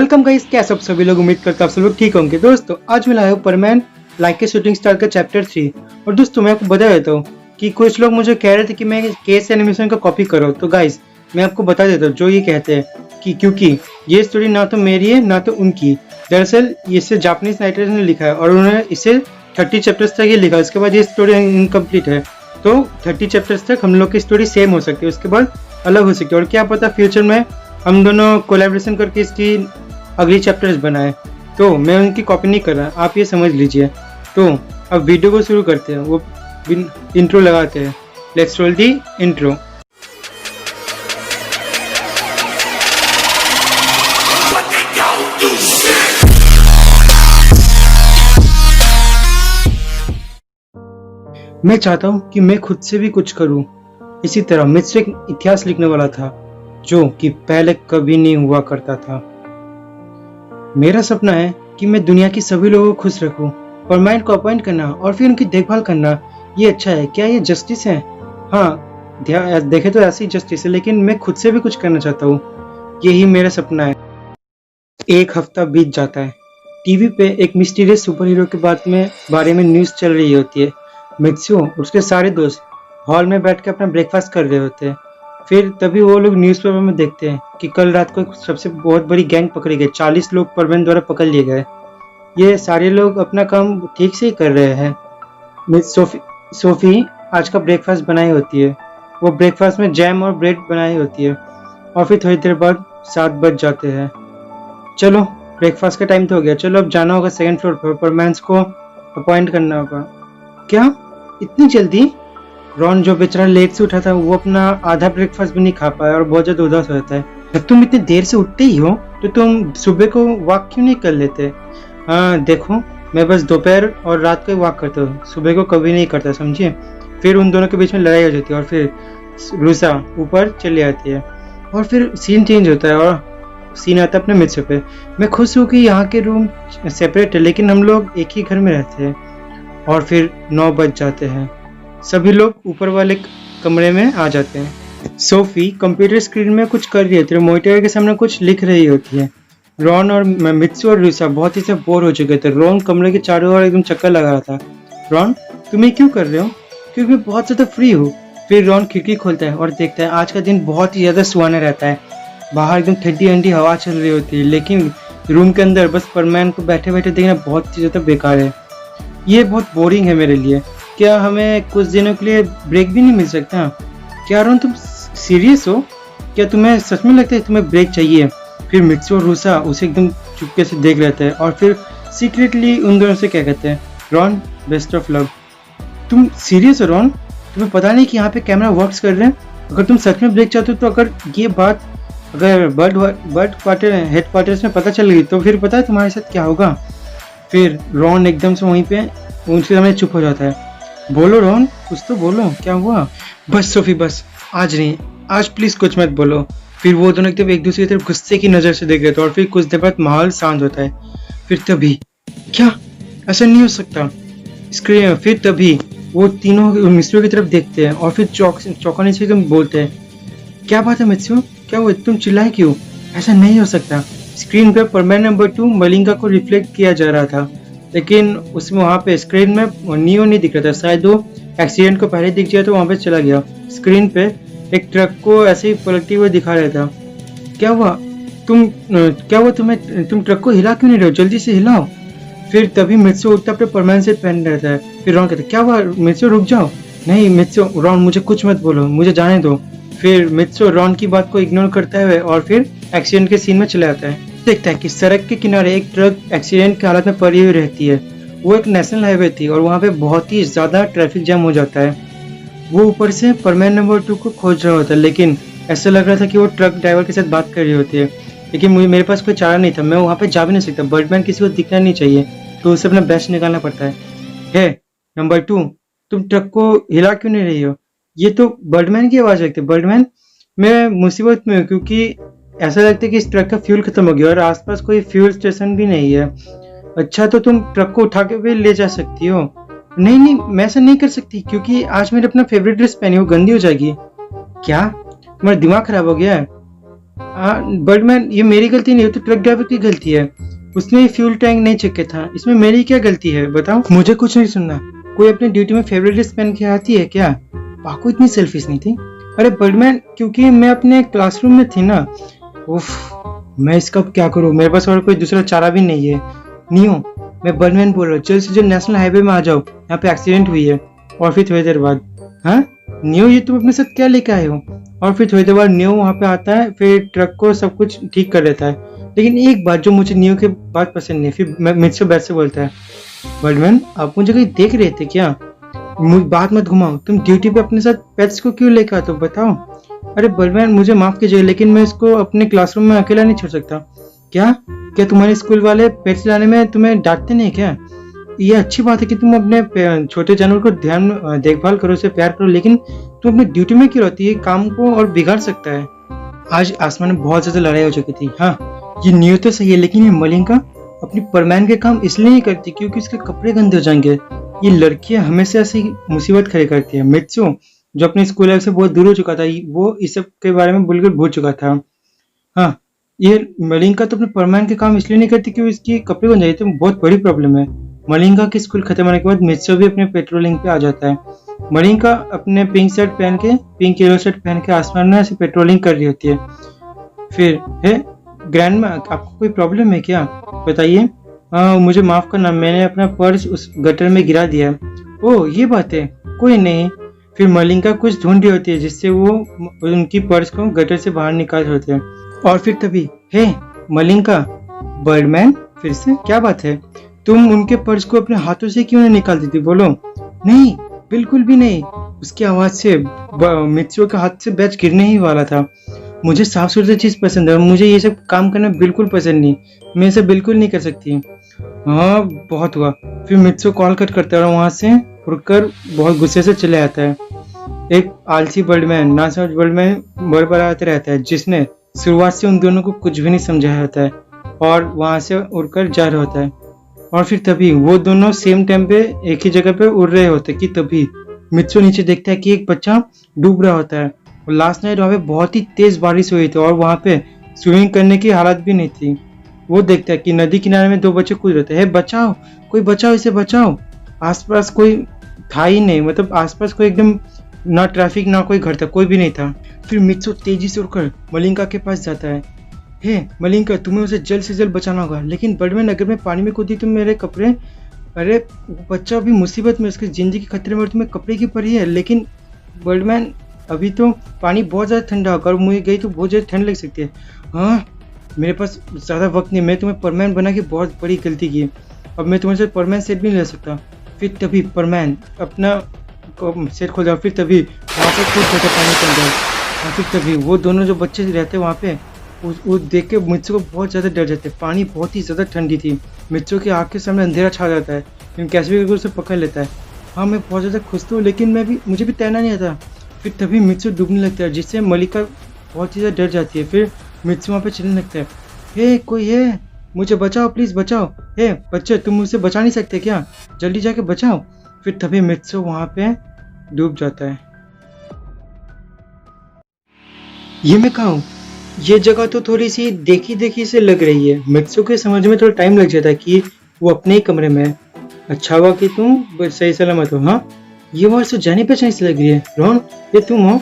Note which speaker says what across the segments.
Speaker 1: Welcome guys, कैसे आप सभी लोग। उम्मीद करता आप सब लोग ठीक होंगे। दोस्तों आज मैं लाया हूँ परमैन लाइक के शूटिंग स्टार का चैप्टर 3। और दोस्तों मैं आपको बता देता हूँ कि कुछ लोग मुझे कह रहे थे कि मैं केस एनिमेशन का कॉपी करो। तो गाइस मैं आपको बता देता हूँ जो ये कहते हैं कि क्योंकि ये स्टोरी ना तो मेरी है ना तो उनकी। दरअसल इसे जापानीज राइटर ने लिखा है और उन्होंने इसे 30 चैप्टर्स तक ये लिखा है। उसके बाद ये स्टोरी इनकम्प्लीट है, तो 30 चैप्टर्स तक हम लोग की स्टोरी सेम हो सकती है, उसके बाद अलग हो सकती है। और क्या पता फ्यूचर में हम दोनों कोलैबोरेशन करके इसकी अगली चैप्टर्स बनाए। तो मैं उनकी कॉपी नहीं कर रहा, आप ये समझ लीजिए। तो अब वीडियो को शुरू करते हैं। वो इंट्रो लगाते हैं। Let's roll the intro. मैं चाहता हूँ कि मैं खुद से भी कुछ करूँ। इसी तरह मित्सु एक इतिहास लिखने वाला था जो कि पहले कभी नहीं हुआ करता था। मेरा सपना है कि मैं दुनिया की सभी लोगों को खुश रखूं। परमानेंट को अपॉइंट करना और फिर उनकी देखभाल करना, ये अच्छा है। क्या ये जस्टिस है? हाँ, देखे तो ऐसी जस्टिस है, लेकिन मैं खुद से भी कुछ करना चाहता हूँ। यही मेरा सपना है। एक हफ्ता बीत जाता है। टीवी पे एक मिस्टीरियस सुपर हीरो के बारे में न्यूज चल रही होती है। मित्सु और उसके सारे दोस्त हॉल में बैठ के अपना ब्रेकफास्ट कर रहे होते हैं। फिर तभी वो लोग न्यूज़पेपर में देखते हैं कि कल रात को एक सबसे बहुत बड़ी गैंग पकड़ी गई। 40 लोग परमैन द्वारा पकड़ लिए गए। ये सारे लोग अपना काम ठीक से ही कर रहे हैं। मिस सोफी आज का ब्रेकफास्ट बनाई होती है। वो ब्रेकफास्ट में जैम और ब्रेड बनाई होती है। और फिर थोड़ी देर बाद 7 बज जाते हैं। चलो ब्रेकफास्ट का टाइम तो हो गया, चलो अब जाना होगा सेकंड फ्लोर पर। परमैन्स को अपॉइंट करना होगा। क्या इतनी जल्दी? रॉन जो बेचारा लेट से उठा था वो अपना आधा ब्रेकफास्ट भी नहीं खा पाया और बहुत ज्यादा उदास रहता है। जब तुम इतनी देर से उठते ही हो तो तुम सुबह को वॉक क्यों नहीं कर लेते? हाँ देखो, मैं बस दोपहर और रात को ही वॉक करता हूँ, सुबह को कभी नहीं करता, समझिए। फिर उन दोनों के बीच में लड़ाई हो जाती है और फिर रूसा ऊपर चली आती है और फिर सीन चेंज होता है और सीन आता है अपने मित्सु पे। मैं खुश हूँ कि यहाँ के रूम सेपरेट है, लेकिन हम लोग एक ही घर में रहते हैं। और फिर 9 बज जाते हैं। सभी लोग ऊपर वाले कमरे में आ जाते हैं। सोफी कंप्यूटर स्क्रीन में कुछ कर रही होती है, मॉनिटर के सामने कुछ लिख रही होती है। रॉन और मित्सु और रूसा बहुत ही से बोर हो चुके थे। रॉन कमरे के चारों ओर एकदम चक्कर लगा रहा था। रॉन तुम ये क्यों कर रहे हो? क्योंकि मैं बहुत ज्यादा फ्री हूँ। फिर रॉन खिड़की खोलता है और देखता है आज का दिन बहुत ही ज्यादा सुहाना रहता है। बाहर एकदम ठंडी ठंडी हवा चल रही होती है, लेकिन रूम के अंदर बस परमैन को बैठे बैठे देखना बहुत ही ज्यादा बेकार है। ये बहुत बोरिंग है मेरे लिए। क्या हमें कुछ दिनों के लिए ब्रेक भी नहीं मिल सकता? क्या रॉन तुम सीरियस हो? क्या तुम्हें सच में लगता है तुम्हें ब्रेक चाहिए? फिर मित्सु और रूसा उसे एकदम चुपके से देख रहते हैं और फिर सीक्रेटली उन दोनों से क्या कहते हैं, रॉन बेस्ट ऑफ लक। तुम सीरियस हो रॉन? तुम्हें पता नहीं कि यहाँ पे कैमरा वर्क्स कर रहे हैं? अगर तुम सच में ब्रेक चाहते हो तो अगर ये बात हेड क्वार्टर्स में पता चल गई तो फिर पता है तुम्हारे साथ क्या होगा? फिर रॉन एकदम से वहीं पे उनके सामने चुप हो जाता है। बोलो रॉन, कुछ तो बोलो, क्या हुआ? बस सोफी बस, आज नहीं, आज प्लीज कुछ मत बोलो। फिर वो दोनों एकदम एक दूसरे की तरफ गुस्से की नजर से देख रहे थे और फिर कुछ देर बाद माहौल शांत होता है। फिर तभी क्या, ऐसा नहीं हो सकता। स्क्रीन फिर तभी वो तीनों मित्सु की तरफ देखते हैं और फिर चौंकाने से एकदम बोलते हैं, क्या बात है मित्सु, क्या हुआ, तुम चिल्लाए क्यों? ऐसा नहीं हो सकता। स्क्रीन पर परमैन नंबर 2 मलिंगा को रिफ्लेक्ट किया जा रहा था, लेकिन उसमें वहाँ पे स्क्रीन में नियो नहीं दिख रहा था। शायद वो एक्सीडेंट को पहले दिख जाए तो वहाँ पे चला गया। स्क्रीन पे एक ट्रक को ऐसे ही पलटते हुए दिखा रहा था। क्या हुआ तुम ट्रक को हिला क्यों नहीं रहे हो? जल्दी से हिलाओ। फिर तभी मित्सु उठता अपने परमानेंट सेट पहन रहता है। फिर रॉन कहता है, क्या हुआ मित्सु, रुक जाओ। नहीं मित्सु, रॉन मुझे कुछ मत बोलो, मुझे जाने दो। फिर मित्सु रॉन की बात को इग्नोर करता है और फिर एक्सीडेंट के सीन में चले आता है। देखता है कि सड़क के किनारे एक ट्रक एक्सीडेंट की हालत में पड़ी हुई रहती है। वो एक नेशनल हाईवे थी और वहाँ पे बहुत ही ज्यादा ट्रैफिक जैम हो जाता है। वो ऊपर से परमैन नंबर 2 को खोज रहा होता है, लेकिन ऐसा लग रहा था कि वो ट्रक ड्राइवर के साथ बात कर रही होती है। लेकिन मेरे पास कोई चारा नहीं था, मैं वहाँ पे जा भी नहीं सकता। बर्डमैन किसी को दिखना नहीं चाहिए, तो उसे अपना बेस्ट निकालना पड़ता है। हे नंबर 2, तुम ट्रक को हिला क्यों नहीं रही हो? ये तो बर्डमैन की आवाज लगती है। बर्डमैन, मैं मुसीबत में हूँ क्योंकि ऐसा लगता है कि इस ट्रक का फ्यूल खत्म हो गया और आसपास कोई फ्यूल स्टेशन भी नहीं है। अच्छा तो तुम ट्रक को उठा के भी ले जा सकती हो। नहीं नहीं, मैं ऐसा नहीं कर सकती क्योंकि आज मैंने अपना फेवरेट ड्रेस पहनी, वो गंदी हो जाएगी। क्या तुम्हारा दिमाग खराब हो गया है? बर्डमैन, ये मेरी गलती नहीं है, तो ट्रक ड्राइवर की गलती है। उसने फ्यूल टैंक नहीं चेक किया था, इसमें मेरी क्या गलती है बताओ? मुझे कुछ नहीं सुनना। कोई अपनी ड्यूटी में फेवरेट ड्रेस पहन के आती है क्या? पाको इतनी सेल्फिश नहीं थी। अरे बर्डमैन, क्योंकि मैं अपने क्लासरूम में थी ना। उफ, मैं इसका अब क्या करूँ, मेरे पास और कोई दूसरा चारा भी नहीं है। नियो, मैं बर्डमैन बोल रहा हूँ, जल्द से जल्द नेशनल हाईवे में आ जाओ, यहाँ पे एक्सीडेंट हुई है। और फिर थोड़ी देर बाद, हाँ नियो, ये तुम अपने साथ क्या लेके आए हो? और फिर थोड़ी देर बाद नियो वहाँ पे आता है, फिर ट्रक को सब कुछ ठीक कर देता है। लेकिन एक बात जो मुझे नियो की बात पसंद नहीं, फिर मुझसे बैठ से बोलता है, बर्डमैन आप मुझे कहीं देख रहे थे क्या? बात मत घुमाओ, तुम ड्यूटी पे अपने साथ पेट्स को क्यों लेकर आते हो बताओ? अरे बर्डमैन, मुझे माफ कीजिए, लेकिन मैं इसको अपने क्लासरूम में अकेला नहीं छोड़ सकता। क्या क्या तुम्हारे स्कूल वाले पेट्स लाने में तुम्हें डांटते नहीं क्या? ये अच्छी बात है कि तुम अपने छोटे जानवर को देखभाल करो, उसे प्यार करो, लेकिन तुम अपनी ड्यूटी में क्यों रहती है? काम को और बिगाड़ सकता है। आज आसमान में बहुत ज्यादा लड़ाई हो चुकी थी। हाँ, ये न्यू तो सही है, लेकिन ये मलिंगा अपनी परमैन के काम इसलिए नहीं करती क्योंकि उसके कपड़े गंदे हो जाएंगे। ये लड़कियां हमेशा ऐसी मुसीबत खड़ी करती है। मित्सु, जो अपने स्कूल लाइफ से बहुत दूर हो चुका था, वो इस सब के बारे में बिल्कुल भूल चुका था। हाँ, ये मलिंगा तो अपने परमैन के काम इसलिए नहीं करती क्योंकि इसकी कपड़े गंदे हो जाते हैं। बहुत बड़ी प्रॉब्लम है। मलिंगा की स्कूल खत्म होने के बाद मित्सु भी अपने पेट्रोलिंग पे आ जाता है। मलिंगा अपने पिंक शर्ट पहन के, पिंक येलो शर्ट पहन के आसमान में ऐसे पेट्रोलिंग कर रही होती है। फिर है ग्रैंडमा, आपको कोई प्रॉब्लम है क्या? बताइए। मुझे माफ करना, मैंने अपना पर्स उस गटर में गिरा दिया। ओह, ये बात है, कोई नहीं। फिर मलिंगा कुछ ढूंढ रही होती है जिससे वो उनकी पर्स को गटर से बाहर निकाल होते हैं। और फिर तभी, हे मलिंगा, बर्डमैन फिर से क्या बात है? तुम उनके पर्स को अपने हाथों से क्यों नहीं निकालती थी? बोलो। नहीं, बिल्कुल भी नहीं। उसकी आवाज से मित्सुओ के हाथ से बैच गिरने ही वाला था। मुझे साफ सुथरी चीज पसंद है और मुझे ये सब काम करना बिल्कुल पसंद नहीं। मैं इसे बिल्कुल नहीं कर सकती। हाँ, बहुत हुआ। फिर मित्सुओ कॉल कट करता है और वहां से उड़कर बहुत गुस्से से चले आता है। एक आलसी बर्डमैन, ना समझ बर्डमैन बड़बड़ाते रहता है, जिसने शुरुआत से उन दोनों को कुछ भी नहीं समझाया होता है और वहां से उड़कर जा रहा होता है। और फिर तभी वो दोनों सेम टाइम पे एक ही जगह पे उड़ रहे होते कि तभी मित्सु नीचे देखता है कि एक बच्चा डूब रहा होता है। और लास्ट नाइट वहाँ पे बहुत ही तेज बारिश हुई थी और वहाँ पे स्विमिंग करने की हालत भी नहीं थी। वो देखता है कि नदी किनारे में दो बच्चे कूद रहे थे। बचाओ, कोई बचाओ, इसे बचाओ। आसपास कोई था ही नहीं, मतलब आसपास कोई एकदम ना ट्रैफिक ना कोई घर था, कोई भी नहीं था। फिर मित्सु तेजी से उड़कर मलिंगा के पास जाता है। हे मलिंगा, तुम्हें उसे जल्द से जल्द बचाना होगा। लेकिन बर्डमैन, अगर मैं पानी में कूदी तो मेरे कपड़े, अरे वो बच्चा अभी मुसीबत में, उसकी जिंदगी खतरे में और तुम्हें कपड़े की पड़ी है। लेकिन बर्डमैन, अभी तो पानी बहुत ज़्यादा ठंडा होगा और मुझे गई तो बहुत ज़्यादा ठंड लग सकती है। हाँ, मेरे पास ज़्यादा वक्त नहीं, मैं तुम्हें परमैन बना के बहुत बड़ी गलती की। अब मैं तुम्हारे साथ परमैन सेट भी नहीं ले सकता। फिर तभी परमैन अपना सेट खोल जाओ। फिर तभी वहाँ पर खूब ज़्यादा पानी चल जाए। और फिर तभी वो दोनों जो बच्चे रहते हैं वहाँ पे, वो देख के मित्सु को बहुत ज़्यादा डर जाते हैं। पानी बहुत ही ज़्यादा ठंडी थी। मित्सु की आँख के सामने अंधेरा छा जाता है, लेकिन कैसे भी करके उसे पकड़ लेता है। हाँ, मैं बहुत ज़्यादा खुश हूँ, लेकिन मुझे भी तैरना नहीं आता। फिर तभी मित्सु डूबने लगता है, जिससे मलिका बहुत ही ज़्यादा डर जाती है। फिर मित्सु वहाँ पे चलने लगता है। हे कोई है, मुझे बचाओ, प्लीज़ बचाओ। हे बच्चे, तुम मुझसे बचा नहीं सकते क्या? जल्दी जाके बचाओ। फिर तभी मित्सु वहाँ पे डूब जाता है। ये मैं कहा हूँ, ये जगह तो थोड़ी सी देखी देखी से लग रही है। मित्सु के समझ में थोड़ा टाइम लग जाता है कि वो अपने ही कमरे में है। अच्छा हुआ कि तुम सही सलामत हो। हाँ, ये आवाज़ तो जानी पहचानी से लग रही है। रोहन, ये तुम हो?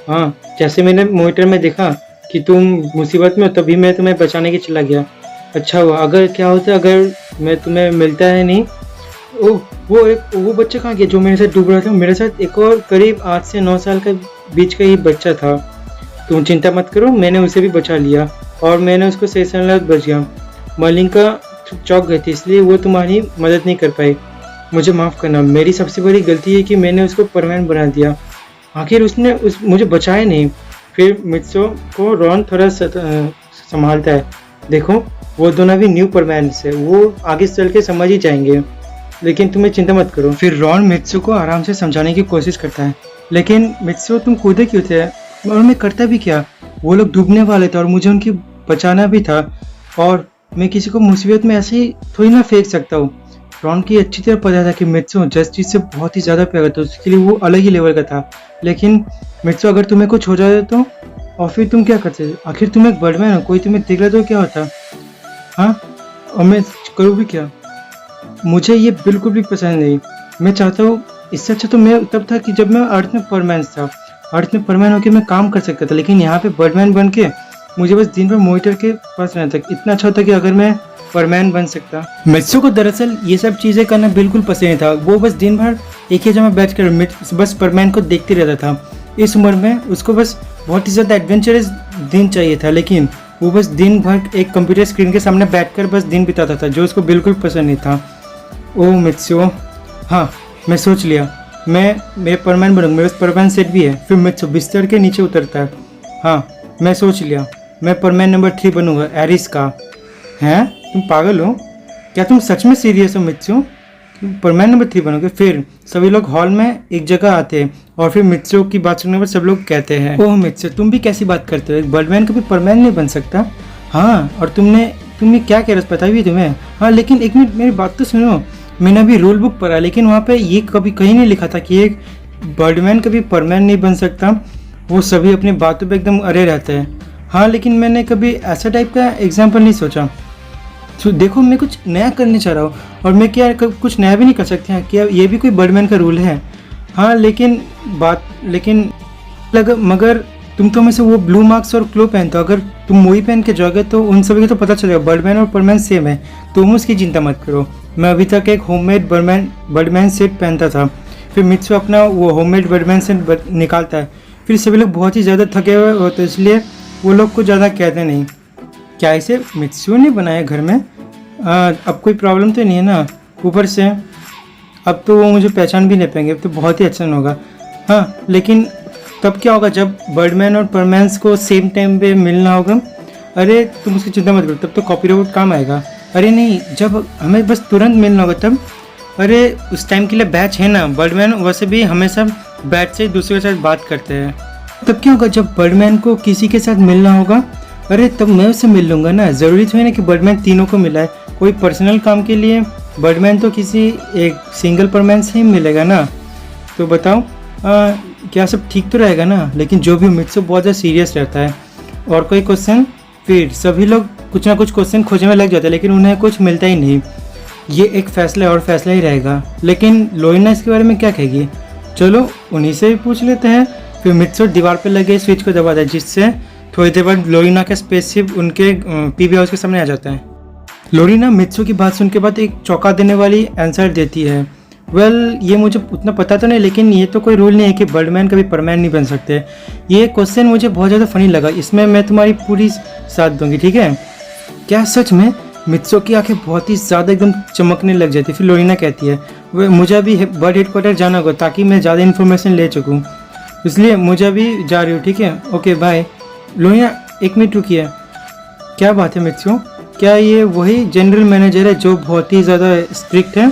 Speaker 1: हाँ, जैसे मैंने मॉनिटर में देखा कि तुम मुसीबत में हो, तभी मैं तुम्हें बचाने के चला गया। अच्छा हुआ। अगर क्या होता अगर मैं तुम्हें मिलता है नहीं। ओह, वो बच्चा कहाँ गया जो मेरे साथ डूब रहा था? मेरे साथ एक और करीब 8 से 9 साल का बीच का ही बच्चा था। तुम चिंता मत करो, मैंने उसे भी बचा लिया और मैंने उसको सही सलामत बच गया। मलिंगा चौंक गई थी, इसलिए वो तुम्हारी मदद नहीं कर पाई। मुझे माफ़ करना, मेरी सबसे बड़ी गलती है कि मैंने उसको परमानेंट बना दिया। आखिर उसने मुझे बचाया नहीं। फिर मित्सु को रॉन थोड़ा संभालता है। देखो, वो दोनों भी न्यू परमानेंट से, वो आगे चल के समझ ही जाएंगे, लेकिन तुम्हें चिंता मत करो। फिर रॉन मित्सु को आराम से समझाने की कोशिश करता है। लेकिन मित्सु, तुम कूदे क्यों थे? और मैं करता भी क्या? वो लोग डूबने वाले थे और मुझे उनकी बचाना भी था, और मैं किसी को मुसीबत में ऐसे ही थोड़ी ना फेंक सकता हूँ। रॉन की अच्छी तरह पता था कि मित्सु जस्टिस से बहुत ही ज़्यादा प्यार था, उसके लिए वो अलग ही लेवल का था। लेकिन मित्सु, अगर तुम्हें कुछ हो जाए तो और फिर तुम क्या करते? आखिर तुम एक बर्डमैन हो, कोई तुम्हें देख रहा तो क्या होता? हाँ, और मैं करूँ भी क्या? मुझे ये बिल्कुल भी पसंद नहीं। मैं चाहता हूँ, इससे अच्छा तो मैं तब था कि जब मैं अर्थ में परमानेंट था। अर्थ में परमानेंट होकर मैं काम कर सकता था, लेकिन यहाँ पे बर्डमैन बन के मुझे बस दिन भर मॉनिटर के पास रहना था। इतना अच्छा होता कि अगर मैं परमानेंट बन सकता। मित्सु को दरअसल ये सब चीज़ें करना बिल्कुल पसंद नहीं था। वो बस दिन भर एक ही जगह बैठ कर बस परमानेंट को देखते रहता था। इस उम्र में उसको बस बहुत ही ज़्यादा एडवेंचरस दिन चाहिए था, लेकिन वो बस दिन भर एक कंप्यूटर स्क्रीन के सामने बैठकर बस दिन बिताता था, जो उसको बिल्कुल पसंद नहीं था। ओह मित्सु, हाँ मैं सोच लिया, मैं परमानेंट बनूंगा। मेरे पास परमानेंट सेट भी है। फिर मित्सु बिस्तर के नीचे उतरता है। हाँ मैं सोच लिया, मैं परमानेंट नंबर 3 बनूंगा, एरिस का। हैं, तुम पागल हो क्या? तुम सच में सीरियस हो मित्सु? परमानेंट नंबर 3 बनोगे? फिर सभी लोग हॉल में एक जगह आते हैं और फिर मित्सु की बात सुनने पर सब लोग कहते हैं, ओह मित्सु तुम भी कैसी बात करते हो, एक बर्डमैन कभी परमानेंट नहीं बन सकता। हाँ, और तुमने क्या कह रहे हो, पता भी तुम्हें? हाँ लेकिन एक मिनट, मेरी बात तो सुनो। मैंने अभी रूल बुक पढ़ा, लेकिन वहाँ पे ये कभी कहीं नहीं लिखा था कि एक बर्डमैन कभी परमानेंट नहीं बन सकता। वो सभी अपनी बातों पे एकदम अड़े रहते हैं। हाँ लेकिन मैंने कभी ऐसा टाइप का एग्जाम्पल नहीं सोचा। तो देखो, मैं कुछ नया करने चाह रहा हूँ, और मैं क्या कुछ नया भी नहीं कर सकते हैं क्या? ये भी कोई बर्डमैन का रूल है? हाँ लेकिन मगर तुम तो हमेशा वो ब्लू मार्क्स और क्लो पहनते हो। अगर तुम वही पहन के जाओगे तो उन सभी को तो पता चलेगा बर्डमैन और परमैन सेम है। तुम उसकी चिंता मत करो। मैं अभी तक एक होममेड बर्डमैन सेट पहनता था। फिर मित्सु अपना वो होममेड बर्डमैन सेट निकालता है। फिर सभी लोग बहुत ही ज़्यादा थके हुए होते, इसलिए वो लोग कुछ ज़्यादा कहते नहीं। क्या इसे मित्सु ने बनाया घर में? अब कोई प्रॉब्लम तो नहीं है ना? ऊपर से अब तो वो मुझे पहचान भी नहीं पाएंगे, अब तो बहुत ही अच्छा होगा। हाँ लेकिन तब क्या होगा जब बर्डमैन और परमैन्स को सेम टाइम पे मिलना होगा? अरे तुम उसकी चिंता मत करो, तब तो कॉपीराइट काम आएगा। अरे नहीं, जब हमें बस तुरंत मिलना होगा तब। अरे उस टाइम के लिए बैच है ना, बर्डमैन वैसे भी हमेशा बैच से दूसरे के साथ बात करते हैं। तब क्या होगा जब बर्डमैन को किसी के साथ मिलना होगा? अरे तब मैं उससे मिल लूँगा ना। ज़रूरी तो है ना कि बर्डमैन तीनों को मिला है। कोई पर्सनल काम के लिए बर्डमैन तो किसी एक सिंगल परमैन से ही मिलेगा ना। तो बताओ क्या सब ठीक तो रहेगा ना? लेकिन जो भी मित्सु बहुत ज़्यादा सीरियस रहता है। और कोई क्वेश्चन? फिर सभी लोग कुछ ना कुछ क्वेश्चन खोजने में लग जाते हैं, लेकिन उन्हें कुछ मिलता ही नहीं। ये एक फैसला और फैसला ही रहेगा। लेकिन लोइना इसके बारे में क्या कहेगी? चलो उन्हीं से ही पूछ लेते हैं। फिर मित्सु दीवार पर लगे स्विच को दबाता है, जिससे थोड़ी देर बाद लोरिना का स्पेसशिप उनके पीवी हाउस के सामने आ जाता है। लोरिना मित्सु की बात सुन के बाद एक चौंका देने वाली आंसर देती है, ये मुझे उतना पता तो नहीं, लेकिन ये तो कोई रूल नहीं है कि बर्डमैन कभी परमैन नहीं बन सकते। ये क्वेश्चन मुझे बहुत ज़्यादा फनी लगा, इसमें मैं तुम्हारी पूरी साथ दूंगी, ठीक है? क्या सच में? मित्सु की आंखें बहुत ही ज़्यादा एकदम चमकने लग जाती। फिर लोरिना कहती है, वह मुझे अभी बर्ड हेडक्वार्टर जाना होगा ताकि मैं ज़्यादा इन्फॉर्मेशन ले सकूँ, इसलिए मुझे अभी जा रही हूँ, ठीक है? Okay bye. लोरिना एक मिनट रुकिए। क्या बात है मित्सु? क्या ये वही जनरल मैनेजर है जो बहुत ही ज़्यादा स्ट्रिक्ट है?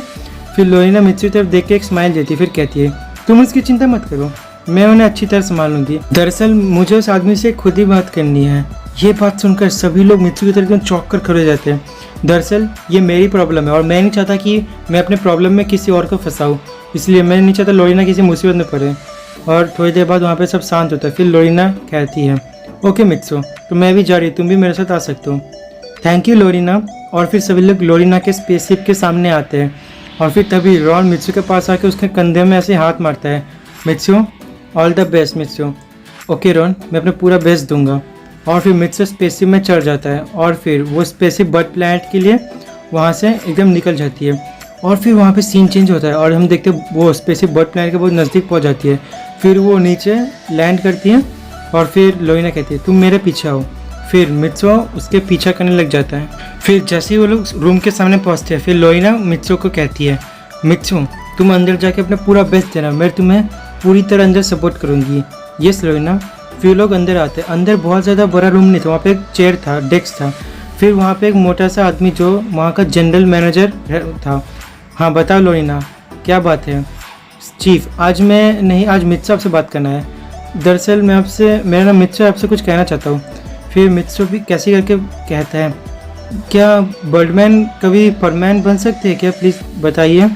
Speaker 1: फिर लोरिना मित्सु की तरफ देख के एक स्माइल देती है, फिर कहती है, तुम उसकी चिंता मत करो, मैं उन्हें अच्छी तरह संभाल लूँगी। दरअसल मुझे उस आदमी से खुद ही बात करनी है। ये बात सुनकर सभी लोग मित्सु की तरफ एकदम चौंक कर खड़े हो जाते हैं। दरअसल ये मेरी प्रॉब्लम है और मैं नहीं चाहता कि मैं अपने प्रॉब्लम में किसी और को फंसाऊँ, इसलिए मैं नहीं चाहता लोरिना किसी मुसीबत में पड़े। और थोड़ी देर बाद वहाँ पर सब शांत होता है। फिर लोरिना कहती है, ओके मित्सु, तो मैं भी जा रही हूँ, तुम भी मेरे साथ आ सकते हो। Thank you Lorina. और फिर सभी लोग लोरिना के स्पेसशिप के सामने आते हैं और फिर तभी रॉन मित्सु के पास आके उसके कंधे में ऐसे हाथ मारता है। Mitsu, all the best Mitsu. Okay Ron, मैं अपना पूरा बेस्ट दूंगा। और फिर मित्सु स्पेसशिप में चढ़ जाता है और फिर वो स्पेसशिप बर्ड प्लैनेट के लिए वहाँ से एकदम निकल जाती है। और फिर वहाँ पे सीन चेंज होता है और हम देखते हैं वो स्पेसशिप बर्ड प्लैनेट के बहुत नज़दीक पहुँच जाती है। फिर वो नीचे लैंड करती है और फिर लोरिना कहती है, तुम मेरे पीछे आओ। फिर मित्सु उसके पीछा करने लग जाता है। फिर जैसे ही वो लोग रूम के सामने पहुंचते हैं, फिर लोरिना मित्सु को कहती है, मित्सु तुम अंदर जाके अपना पूरा बेस्ट देना, मैं तुम्हें पूरी तरह अंदर सपोर्ट करूंगी। यस लोरिना। फिर लोग अंदर आते हैं। अंदर बहुत ज़्यादा बड़ा रूम नहीं था, वहाँ पे एक चेयर था, डेस्क था। फिर वहाँ पे एक मोटा सा आदमी जो वहाँ का जनरल मैनेजर था। हाँ बताओ लोरिना, क्या बात है? चीफ, आज मित्सु आपसे बात करना है। दरअसल मेरा नाम मित्सु, आपसे कुछ कहना चाहता हूँ। फिर मित्सु भी कैसे करके कहता है, क्या बर्डमैन कभी परमैन बन सकते हैं क्या? प्लीज़ बताइए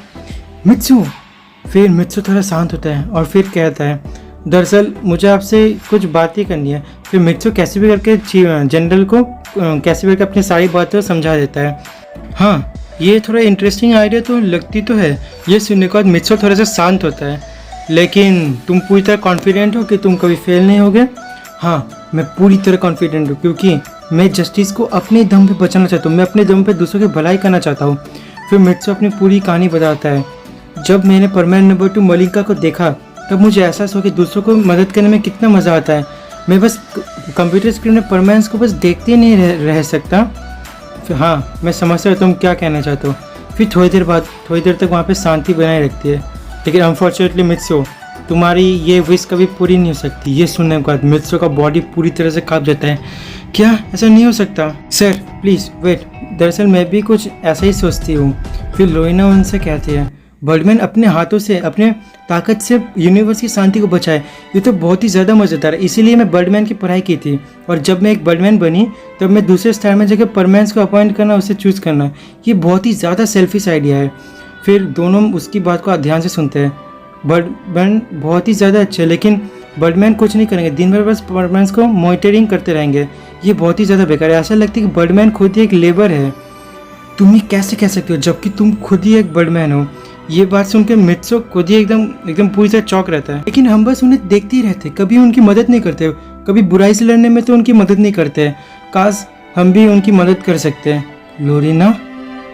Speaker 1: मित्सु। फिर मित्सु थोड़ा शांत होता है और फिर कहता है, दरअसल मुझे आपसे कुछ बात ही करनी है। फिर मित्सु कैसे भी करके जनरल को कैसे भी करके अपनी सारी बातें समझा देता है। हाँ, ये थोड़ा इंटरेस्टिंग आइडिया तो लगती तो है। ये सुनने के बाद मित्सु थोड़ा सा शांत होता है। लेकिन तुम पूरी तरह कॉन्फिडेंट हो कि तुम कभी फेल नहीं होगे? हाँ, मैं पूरी तरह कॉन्फिडेंट हूँ, क्योंकि मैं जस्टिस को अपने दम पे बचाना चाहता हूँ। मैं अपने दम पे दूसरों की भलाई करना चाहता हूँ। फिर मित्सु अपनी पूरी कहानी बताता है। जब मैंने परमानेंट नंबर 2 मलिका को देखा, तब मुझे एहसास हो कि दूसरों को मदद करने में कितना मज़ा आता है। मैं बस कंप्यूटर स्क्रीन में परमानेंस को बस देखते ही नहीं रह सकता। फिर हाँ, मैं समझता हूँ तुम क्या कहना चाहते हो। फिर थोड़ी देर तक वहाँ पे शांति बनाए रखती है। लेकिन अनफॉर्चुनेटली मित्सु, तुम्हारी ये विश कभी पूरी नहीं हो सकती। ये सुनने के बाद मित्सु का बॉडी पूरी तरह से कांप जाता है। क्या ऐसा नहीं हो सकता? सर प्लीज़ वेट, दरअसल मैं भी कुछ ऐसा ही सोचती हूँ। फिर लोइना उनसे कहती है, बर्डमैन अपने हाथों से, अपने ताकत से यूनिवर्स की शांति को बचाए। ये तो बहुत ही ज़्यादा मज़ेदार है। इसीलिए मैं बर्डमैन की पढ़ाई की थी, और जब मैं एक बर्डमैन बनी तब मैं दूसरे स्टार में जगह परमैन्स को अपॉइंट करना, उसे चूज़ करना, ये बहुत ही ज़्यादा सेल्फिश आइडिया है। फिर दोनों उसकी बात को ध्यान से सुनते हैं। बर्डमैन बहुत ही ज़्यादा अच्छे, लेकिन बर्डमैन कुछ नहीं करेंगे, दिन भर बस परमैन्स को मॉनिटरिंग करते रहेंगे। ये बहुत ही ज़्यादा बेकार है। ऐसा लगता है कि बर्डमैन खुद ही एक लेबर है। तुम ये कैसे कह सकते हो जबकि तुम खुद ही एक बर्डमैन हो? ये बात सुनकर मित्सु खुद ही एकदम पूरी तरह चौंक रहता है। लेकिन हम बस उन्हें देखते ही रहते, कभी उनकी मदद नहीं करते, कभी बुराई से लड़ने में तो उनकी मदद नहीं करते। काश हम भी उनकी मदद कर सकते हैं, लोरिना।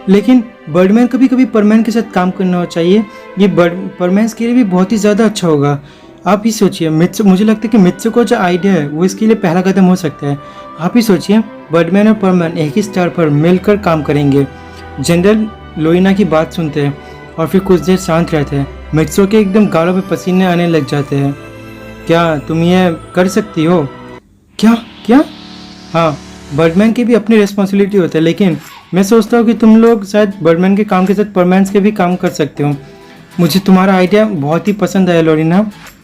Speaker 1: लेकिन बर्डमैन कभी कभी परमैन के साथ काम करना चाहिए। ये परमैन के लिए भी बहुत ही ज़्यादा अच्छा होगा। आप ही सोचिए, मित्सु, मुझे लगता है कि मित्सु को जो आइडिया है वो इसके लिए पहला कदम हो सकता है। आप ही सोचिए, बर्डमैन और परमैन एक ही स्टार पर मिलकर काम करेंगे। जनरल लोइना की बात सुनते हैं और फिर कुछ देर शांत रहते हैं। मित्सु के एकदम गालों पे पसीने आने लग जाते हैं। क्या तुम ये कर सकती हो? क्या क्या? हाँ, बर्डमैन की भी अपनी रिस्पॉन्सिबिलिटी होता है, लेकिन मैं सोचता हूँ कि तुम लोग शायद बर्डमैन के काम के साथ परमैन्स के भी काम कर सकते हो। मुझे तुम्हारा आइडिया बहुत ही पसंद आया लोरिना,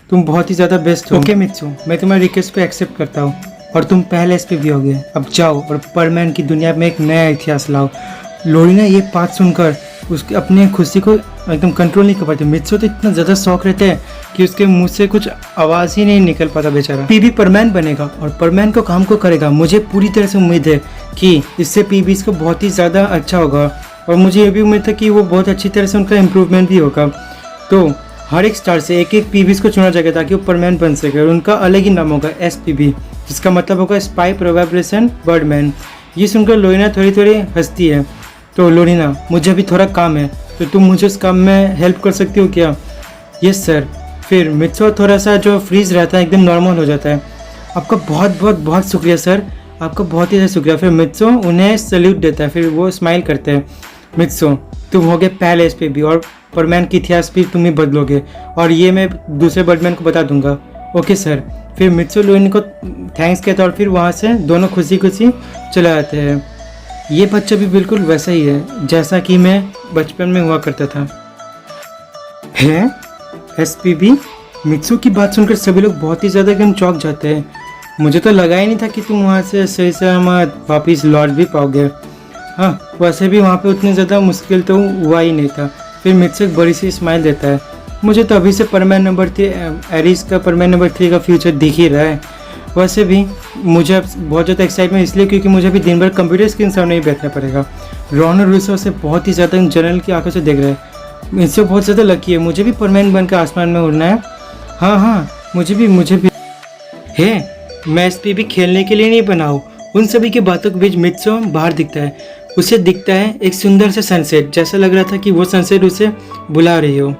Speaker 1: तुम बहुत ही ज़्यादा बेस्ट हो। ओके मित्सु, मैं तुम्हारे रिक्वेस्ट को एक्सेप्ट करता हूँ और तुम पहले इस पे भी होगे। अब जाओ और परमैन की दुनिया में एक नया इतिहास लाओ। लोरिना ये बात सुनकर उसके अपने खुशी को एकदम कंट्रोल नहीं कर पाती। मित्सु तो इतना ज़्यादा शौक रहता है कि उसके मुंह से कुछ आवाज़ ही नहीं निकल पाता बेचारा। पीबी परमैन बनेगा और परमैन को काम को करेगा। मुझे पूरी तरह से उम्मीद है कि इससे पीबी को बहुत ही ज़्यादा अच्छा होगा, और मुझे ये भी उम्मीद है कि वो बहुत अच्छी तरह से उनका इम्प्रूवमेंट भी होगा। तो हर एक स्टार से एक पीबीज को चुना जाएगा ताकि वो परमैन बन सके, और उनका अलग ही नाम होगा SPB, जिसका मतलब होगा स्पाई प्रोबेबलेशन बर्डमैन। ये सुनकर लोरिना थोड़ी थोड़ी हंसती है। तो लोरिना, मुझे अभी थोड़ा काम है, तो तुम मुझे उस काम में हेल्प कर सकती हो क्या? Yes sir. फिर मित्सु थोड़ा सा जो फ्रीज रहता है एकदम नॉर्मल हो जाता है। आपका बहुत बहुत बहुत शुक्रिया सर, आपका बहुत ही ज़्यादा शुक्रिया। फिर मित्सु उन्हें सल्यूट देता है, फिर वो स्माइल करते हैं। मित्सु, तुम होगे पहले SPB और परमैन की इतिहास भी तुम ही बदलोगे, और ये मैं दूसरे बर्डमैन को बता दूंगा। Okay sir. फिर मित्सु लोइन को थैंक्स कहता है और फिर वहाँ से दोनों खुशी खुशी चले जाते हैं। ये बच्चा भी बिल्कुल वैसा ही है जैसा कि मैं बचपन में हुआ करता था। है SPB? मित्सु की बात सुनकर सभी लोग बहुत ही ज़्यादा एकदम चौंक जाते हैं। मुझे तो लगा ही नहीं था कि तुम वहाँ से सही सलामत वापिस लौट भी पाओगे। हाँ, वैसे भी वहाँ पे उतनी ज़्यादा मुश्किल तो हुआ ही नहीं था। फिर मित्सु एक बड़ी सी स्माइल देता है। मुझे तो अभी से परमैन नंबर 3 एरिस का परमैन नंबर 3 का फ्यूचर दिख ही रहा है। वैसे भी मुझे अब बहुत ज़्यादा एक्साइटमेंट इसलिए क्योंकि मुझे अभी दिन भर कंप्यूटर स्क्रीन सामने ही बैठना पड़ेगा। रॉन और रूसो से बहुत ही ज़्यादा जनरल की आंखों से देख रहे हैं। इससे बहुत ज़्यादा लकी है, मुझे भी परमैन बनकर आसमान में उड़ना है। हाँ, मुझे भी है। मैं SPB खेलने के लिए नहीं बनाऊँ। उन सभी की बातों के बीच मित्सु बाहर दिखता है। उसे दिखता है एक सुंदर सा सनसेट, जैसा लग रहा था कि वो सनसेट उसे बुला रही हो।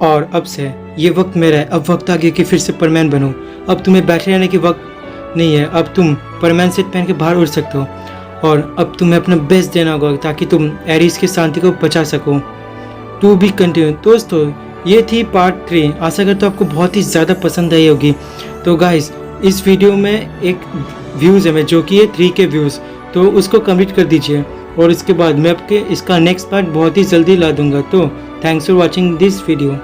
Speaker 1: और अब से ये वक्त मेरा है, अब वक्त आ गया कि फिर से परमैन बनूं। अब तुम्हें बैठे रहने की वक्त नहीं है, अब तुम परमैन सेट पहन के बाहर उड़ सकते हो, और अब तुम्हें अपना बेस्ट देना होगा ताकि तुम एरिस की शांति को बचा सको। To be continue. दोस्तों, ये थी पार्ट 3। आशा करता हूँ आपको बहुत ही ज़्यादा पसंद आई होगी। तो गाइस, इस वीडियो में एक व्यूज़ है जो कि ये 3 के व्यूज़, तो उसको कंप्लीट कर दीजिए, और इसके बाद मैं आपके इसका नेक्स्ट पार्ट बहुत ही जल्दी ला दूंगा। तो thanks for watching this video.